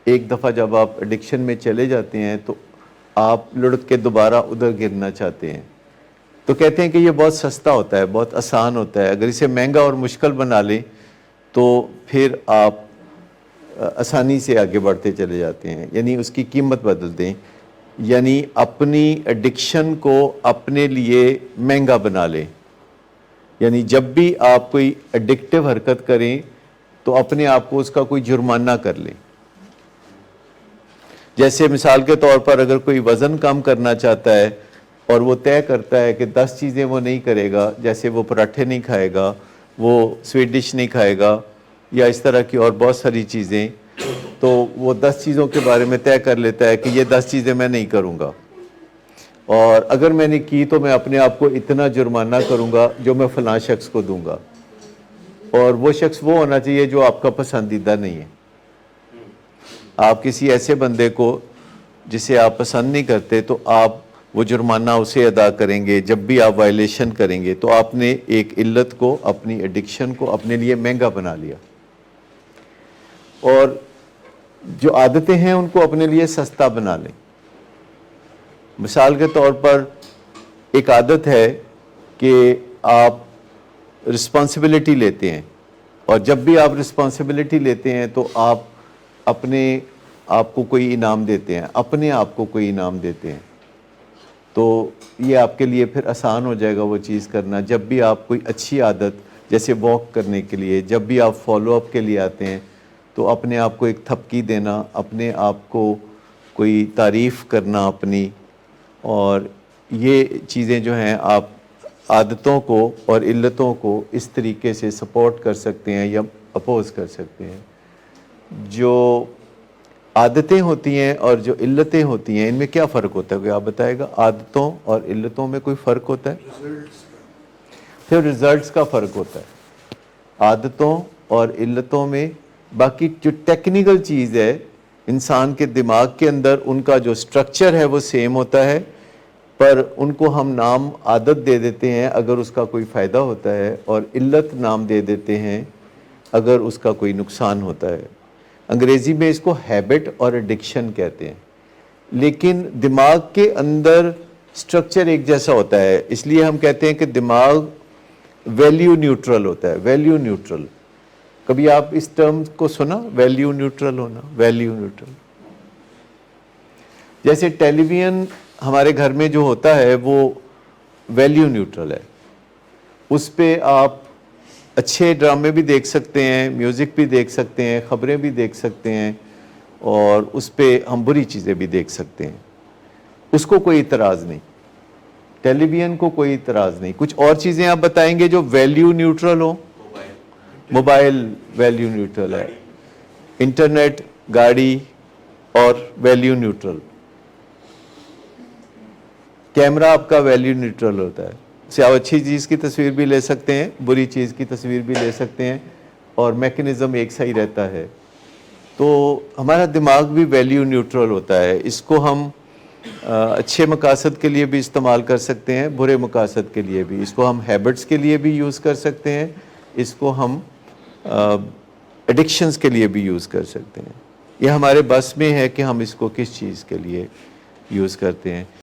ایک دفعہ جب آپ ایڈکشن میں چلے جاتے ہیں تو آپ لڑک کے دوبارہ ادھر گرنا چاہتے ہیں. تو کہتے ہیں کہ یہ بہت سستا ہوتا ہے, بہت آسان ہوتا ہے, اگر اسے مہنگا اور مشکل بنا لیں تو پھر آپ آسانی سے آگے بڑھتے چلے جاتے ہیں, یعنی اس کی قیمت بدل دیں, یعنی اپنی ایڈکشن کو اپنے لیے مہنگا بنا لیں. یعنی جب بھی آپ کوئی ایڈکٹیو حرکت کریں تو اپنے آپ کو اس کا کوئی جرمانہ کر لیں. جیسے مثال کے طور پر اگر کوئی وزن کم کرنا چاہتا ہے اور وہ طے کرتا ہے کہ 10 چیزیں وہ نہیں کرے گا, جیسے وہ پراٹھے نہیں کھائے گا, وہ سویٹ ڈش نہیں کھائے گا, یا اس طرح کی اور بہت ساری چیزیں, تو وہ 10 چیزوں کے بارے میں طے کر لیتا ہے کہ یہ 10 چیزیں میں نہیں کروں گا, اور اگر میں نے کی تو میں اپنے آپ کو اتنا جرمانہ کروں گا جو میں فلاں شخص کو دوں گا, اور وہ شخص وہ ہونا چاہیے جو آپ کا پسندیدہ نہیں ہے. آپ کسی ایسے بندے کو جسے آپ پسند نہیں کرتے تو آپ وہ جرمانہ اسے ادا کریں گے. جب بھی آپ وائلیشن کریں گے تو آپ نے ایک علت کو, اپنی ایڈکشن کو اپنے لیے مہنگا بنا لیا, اور جو عادتیں ہیں ان کو اپنے لیے سستا بنا لیں. مثال کے طور پر ایک عادت ہے کہ آپ رسپانسبلٹی لیتے ہیں, اور جب بھی آپ رسپانسبلٹی لیتے ہیں تو آپ اپنے آپ کو کوئی انعام دیتے ہیں, اپنے آپ کو کوئی انعام دیتے ہیں. تو یہ آپ کے لیے پھر آسان ہو جائے گا وہ چیز کرنا. جب بھی آپ کوئی اچھی عادت, جیسے واک کرنے کے لیے, جب بھی آپ فالو اپ کے لیے آتے ہیں تو اپنے آپ کو ایک تھپکی دینا, اپنے آپ کو کوئی تعریف کرنا اپنی, اور یہ چیزیں جو ہیں آپ عادتوں کو اور علتوں کو اس طریقے سے سپورٹ کر سکتے ہیں یا اپوز کر سکتے ہیں. جو عادتیں ہوتی ہیں اور جو علتیں ہوتی ہیں ان میں کیا فرق ہوتا ہے, کوئی آپ بتائے گا؟ عادتوں اور علتوں میں کوئی فرق ہوتا ہے؟ پھر ریزلٹس کا فرق ہوتا ہے عادتوں اور علتوں میں. باقی جو ٹیکنیکل چیز ہے انسان کے دماغ کے اندر, ان کا جو سٹرکچر ہے وہ سیم ہوتا ہے, پر ان کو ہم نام عادت دے دیتے ہیں اگر اس کا کوئی فائدہ ہوتا ہے, اور علت نام دے دیتے ہیں اگر اس کا کوئی نقصان ہوتا ہے. انگریزی میں اس کو ہیبٹ اور ایڈکشن کہتے ہیں. لیکن دماغ کے اندر سٹرکچر ایک جیسا ہوتا ہے, اس لیے ہم کہتے ہیں کہ دماغ ویلیو نیوٹرل ہوتا ہے. ویلیو نیوٹرل, کبھی آپ اس ٹرم کو سنا, ویلیو نیوٹرل ہونا؟ ویلیو نیوٹرل جیسے ٹیلی ویژن ہمارے گھر میں جو ہوتا ہے وہ ویلیو نیوٹرل ہے. اس پہ آپ اچھے ڈرامے بھی دیکھ سکتے ہیں, میوزک بھی دیکھ سکتے ہیں, خبریں بھی دیکھ سکتے ہیں, اور اس پہ ہم بری چیزیں بھی دیکھ سکتے ہیں. اس کو کوئی اعتراض نہیں, ٹیلی ویژن کو کوئی اعتراض نہیں. کچھ اور چیزیں آپ بتائیں گے جو ویلیو نیوٹرل ہوں؟ موبائل ویلیو نیوٹرل ہے, انٹرنیٹ, گاڑی اور ویلیو نیوٹرل. کیمرہ آپ کا ویلیو نیوٹرل ہوتا ہے, سے آپ اچھی چیز کی تصویر بھی لے سکتے ہیں, بری چیز کی تصویر بھی لے سکتے ہیں, اور میکنزم ایک صحیح رہتا ہے. تو ہمارا دماغ بھی ویلیو نیوٹرل ہوتا ہے. اس کو ہم اچھے مقاصد کے لیے بھی استعمال کر سکتے ہیں, برے مقاصد کے لیے بھی. اس کو ہم ہیبٹس کے لیے بھی یوز کر سکتے ہیں, اس کو ہم ایڈکشنز کے لیے بھی یوز کر سکتے ہیں. یہ ہمارے بس میں ہے کہ ہم اس کو کس چیز کے لیے یوز کرتے ہیں.